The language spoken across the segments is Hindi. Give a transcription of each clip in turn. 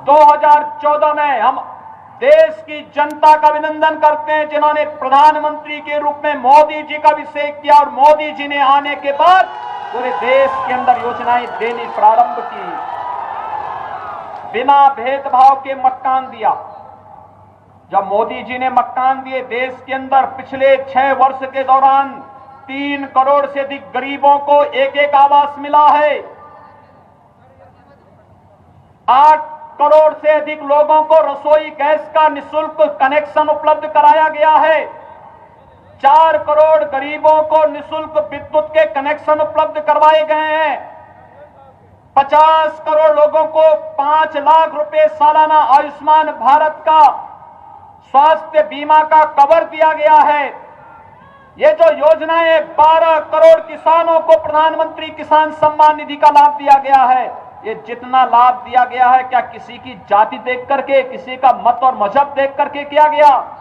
2014 में हम देश की जनता का अभिनंदन करते हैं जिन्होंने प्रधानमंत्री के रूप में मोदी जी का अभिषेक किया और मोदी जी ने आने के बाद पूरे देश के अंदर योजनाएं देनी प्रारंभ की। बिना भेदभाव के मकान दिया। जब मोदी जी ने मकान दिए देश के अंदर पिछले 6 वर्ष के दौरान 3 करोड़ से अधिक गरीबों को एक आवास मिला है। 8 करोड़ से अधिक लोगों को रसोई गैस का निःशुल्क कनेक्शन उपलब्ध कराया गया है। 4 करोड़ गरीबों को निःशुल्क विद्युत के कनेक्शन उपलब्ध करवाए गए हैं। 50 करोड़ लोगों को 5 लाख रुपए सालाना आयुष्मान भारत का स्वास्थ्य बीमा का कवर दिया गया है। ये जो योजनाएं 12 करोड़ किसानों को प्रधानमंत्री किसान सम्मान निधि का लाभ दिया गया है। ये जितना लाभ दिया गया है क्या किसी की जाति देख करके, किसी का मत और मजहब देख करके किया गया?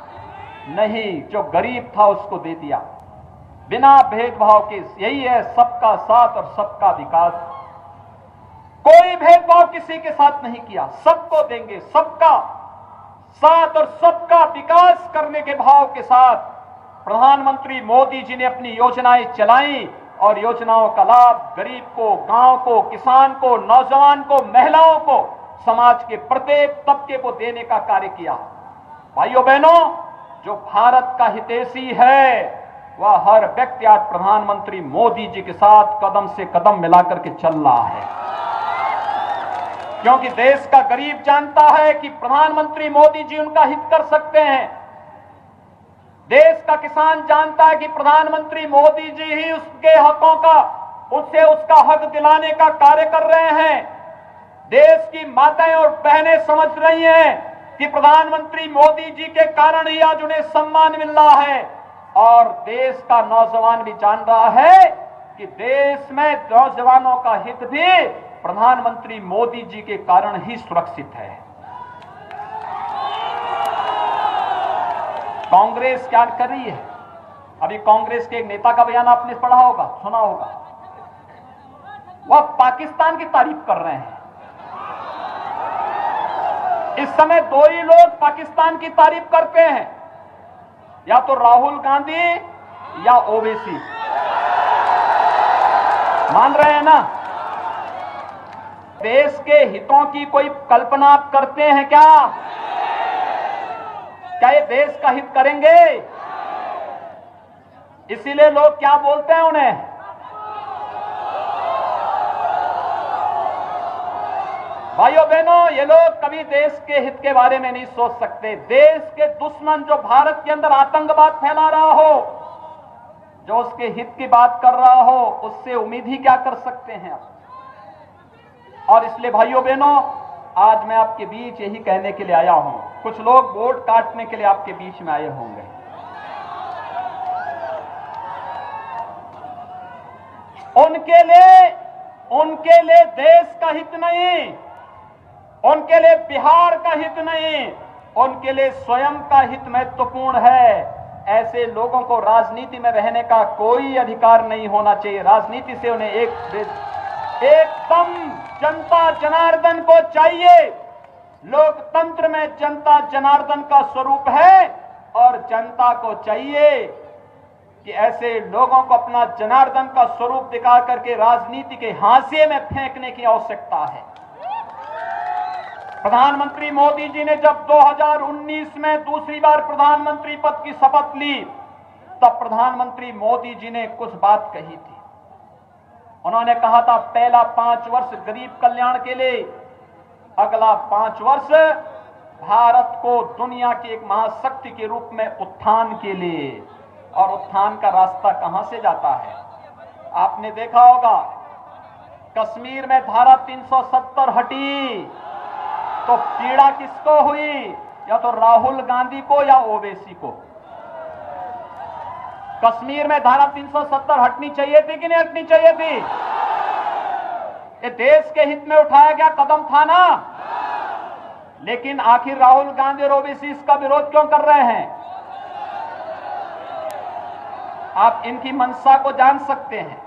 नहीं, जो गरीब था उसको दे दिया बिना भेदभाव के। यही है सबका साथ और सबका विकास। कोई भेदभाव किसी के साथ नहीं किया, सबको देंगे, सबका साथ और सबका विकास करने के भाव के साथ प्रधानमंत्री मोदी जी ने अपनी योजनाएं चलाई और योजनाओं का लाभ गरीब को, गांव को, किसान को, नौजवान को, महिलाओं को, समाज के प्रत्येक तबके को देने का कार्य किया। भाइयों बहनों, जो भारत का हितैषी है वह हर व्यक्ति आज प्रधानमंत्री मोदी जी के साथ कदम से कदम मिलाकर के चल रहा है, क्योंकि देश का गरीब जानता है कि प्रधानमंत्री मोदी जी उनका हित कर सकते हैं। देश का किसान जानता है कि प्रधानमंत्री मोदी जी ही उसके हकों का, उससे उसका हक दिलाने का कार्य कर रहे हैं। देश की माताएं और बहनें समझ रही हैं कि प्रधानमंत्री मोदी जी के कारण ही आज उन्हें सम्मान मिल रहा है, और देश का नौजवान भी जान रहा है कि देश में नौजवानों का हित भी प्रधानमंत्री मोदी जी के कारण ही सुरक्षित है। कांग्रेस क्या कर रही है? अभी कांग्रेस के एक नेता का बयान आपने पढ़ा होगा, सुना होगा। वह पाकिस्तान की तारीफ कर रहे हैं। इस समय 2 ही लोग पाकिस्तान की तारीफ करते हैं, या तो राहुल गांधी या ओवैसी। मान रहे हैं ना? देश के हितों की कोई कल्पना आप करते हैं क्या? क्या ये देश का हित करेंगे? इसीलिए लोग क्या बोलते हैं उन्हें? भाइयों बहनों, ये लोग कभी देश के हित के बारे में नहीं सोच सकते। देश के दुश्मन जो भारत के अंदर आतंकवाद फैला रहा हो, जो उसके हित की बात कर रहा हो, उससे उम्मीद ही क्या कर सकते हैं आप? और इसलिए भाइयों बहनों, आज मैं आपके बीच यही कहने के लिए आया हूं। कुछ लोग वोट काटने के लिए आपके बीच में आए होंगे। उनके लिए देश का हित नहीं, उनके लिए बिहार का हित नहीं, उनके लिए स्वयं का हित महत्वपूर्ण है। ऐसे लोगों को राजनीति में रहने का कोई अधिकार नहीं होना चाहिए। राजनीति से उन्हें एकदम जनता जनार्दन को चाहिए। लोकतंत्र में जनता जनार्दन का स्वरूप है, और जनता को चाहिए कि ऐसे लोगों को अपना जनार्दन का स्वरूप दिखा करके राजनीति के हाशिए में फेंकने की आवश्यकता है। प्रधानमंत्री मोदी जी ने जब 2019 में दूसरी बार प्रधानमंत्री पद की शपथ ली, तब प्रधानमंत्री मोदी जी ने कुछ बात कही थी। उन्होंने कहा था, पहला 5 वर्ष गरीब कल्याण के लिए, अगला 5 वर्ष भारत को दुनिया की एक महाशक्ति के रूप में उत्थान के लिए। और उत्थान का रास्ता कहां से जाता है? आपने देखा होगा, कश्मीर में धारा 370 हटी तो पीड़ा किसको हुई? या तो राहुल गांधी को या ओवैसी को। कश्मीर में धारा 370 हटनी चाहिए थी कि नहीं हटनी चाहिए थी? ये देश के हित में उठाया गया कदम था ना। लेकिन आखिर राहुल गांधी और ओवैसी इसका विरोध क्यों कर रहे हैं? आप इनकी मंशा को जान सकते हैं।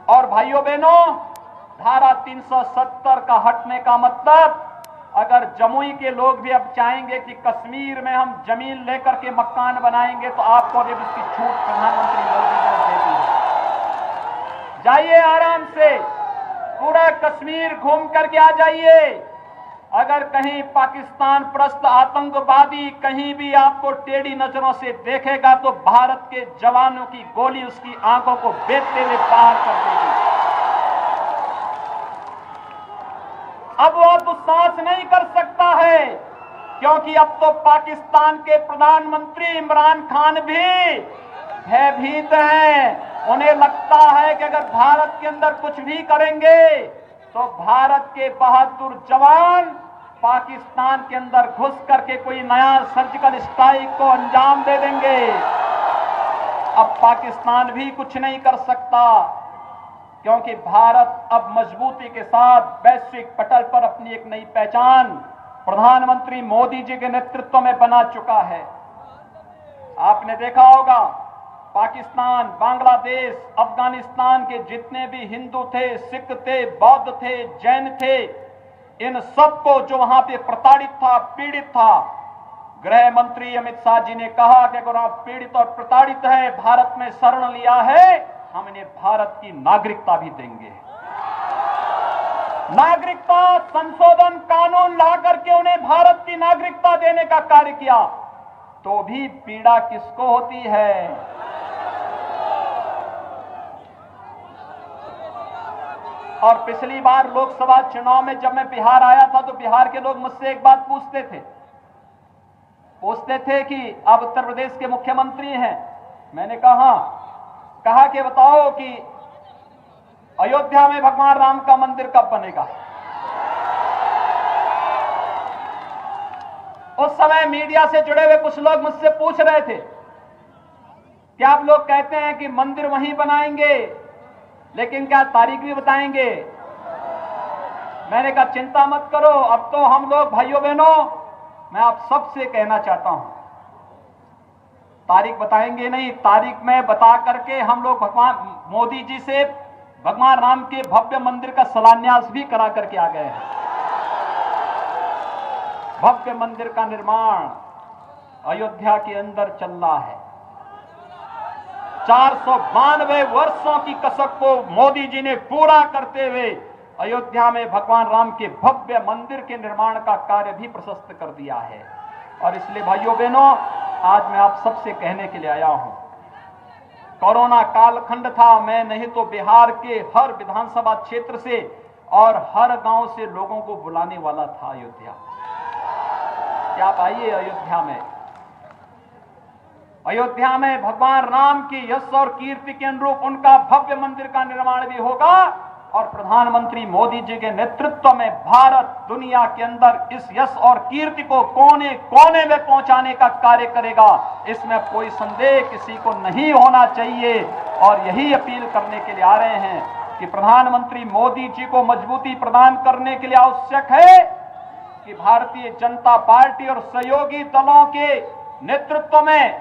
और भाइयों बहनों, धारा 370 का हटने का मतलब अगर जमुई के लोग भी अब चाहेंगे कि कश्मीर में हम जमीन लेकर के मकान बनाएंगे तो आपको भी इसकी छूट प्रधानमंत्री मोदी ने दे दी है। जाइए आराम से पूरा कश्मीर घूम करके आ जाइए। अगर कहीं पाकिस्तान प्रस्त आतंकवादी कहीं भी आपको टेढ़ी नजरों से देखेगा तो भारत के जवानों की गोली उसकी आंखों को बेचते हुए बाहर कर देगी। अब वो तो सांस नहीं कर सकता है, क्योंकि अब तो पाकिस्तान के प्रधानमंत्री इमरान खान भी भयभीत हैं। उन्हें लगता है कि अगर भारत के अंदर कुछ भी करेंगे तो भारत के बहादुर जवान पाकिस्तान के अंदर घुस करके कोई नया सर्जिकल स्ट्राइक को अंजाम दे देंगे। अब पाकिस्तान भी कुछ नहीं कर सकता, क्योंकि भारत अब मजबूती के साथ वैश्विक पटल पर अपनी एक नई पहचान प्रधानमंत्री मोदी जी के नेतृत्व में बना चुका है। आपने देखा होगा पाकिस्तान, बांग्लादेश, अफगानिस्तान के जितने भी हिंदू थे, सिख थे, बौद्ध थे, जैन थे, इन सबको जो वहां पे प्रताड़ित था, पीड़ित था, गृह मंत्री अमित शाह जी ने कहा कि अगर आप पीड़ित और प्रताड़ित है, भारत में शरण लिया है, हम इन्हें भारत की नागरिकता भी देंगे। नागरिकता संशोधन कानून ला करके उन्हें भारत की नागरिकता देने का कार्य किया, तो भी पीड़ा किसको होती है? और पिछली बार लोकसभा चुनाव में जब मैं बिहार आया था तो बिहार के लोग मुझसे एक बात पूछते थे कि आप उत्तर प्रदेश के मुख्यमंत्री हैं। मैंने कहा कि बताओ कि अयोध्या में भगवान राम का मंदिर कब बनेगा। उस समय मीडिया से जुड़े हुए कुछ लोग मुझसे पूछ रहे थे कि आप लोग कहते हैं कि मंदिर वहीं बनाएंगे, लेकिन क्या तारीख भी बताएंगे? मैंने कहा चिंता मत करो, अब तो हम लोग भाइयों बहनों, मैं आप सबसे कहना चाहता हूं, तारीख बताएंगे नहीं, तारीख में बता करके हम लोग भगवान मोदी जी से भगवान राम के भव्य मंदिर का शिलान्यास भी करा करके आ गए हैं। भव्य मंदिर का निर्माण अयोध्या के अंदर चल रहा है। 492 वर्षों की कसक को मोदी जी ने पूरा करते हुए अयोध्या में भगवान राम के भव्य मंदिर के निर्माण का कार्य भी प्रशस्त कर दिया है। और इसलिए भाइयों बहनों, आज मैं आप सबसे कहने के लिए आया हूं, कोरोना कालखंड था, मैं नहीं तो बिहार के हर विधानसभा क्षेत्र से और हर गांव से लोगों को बुलाने वाला था अयोध्या। क्या आप आइए अयोध्या में भगवान राम की यश और कीर्ति के अनुरूप उनका भव्य मंदिर का निर्माण भी होगा और प्रधानमंत्री मोदी जी के नेतृत्व में भारत दुनिया के अंदर इस यश और कीर्ति को कोने कोने में पहुंचाने का कार्य करेगा। इसमें कोई संदेह किसी को नहीं होना चाहिए। और यही अपील करने के लिए आ रहे हैं कि प्रधानमंत्री मोदी जी को मजबूती प्रदान करने के लिए आवश्यक है कि भारतीय जनता पार्टी और सहयोगी दलों के नेतृत्व में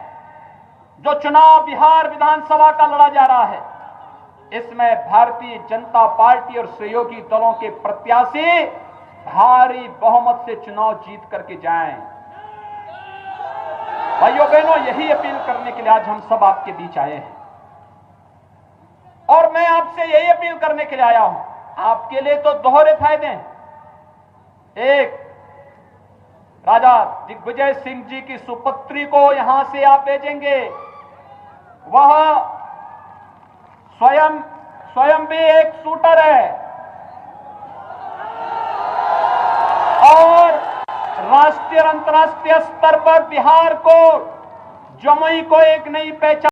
जो चुनाव बिहार विधानसभा का लड़ा जा रहा है, इसमें भारतीय जनता पार्टी और सहयोगी दलों के प्रत्याशी भारी बहुमत से चुनाव जीत करके जाएं। भाइयों बहनों, यही अपील करने के लिए आज हम सब आपके बीच आए हैं। और मैं आपसे यही अपील करने के लिए आया हूं, आपके लिए तो दोहरे फायदे हैं। एक, राजा दिग्विजय सिंह जी की सुपुत्री को यहां से आप भेजेंगे, वह स्वयं भी एक शूटर है और राष्ट्रीय और अंतर्राष्ट्रीय स्तर पर बिहार को, जमुई को एक नई पहचान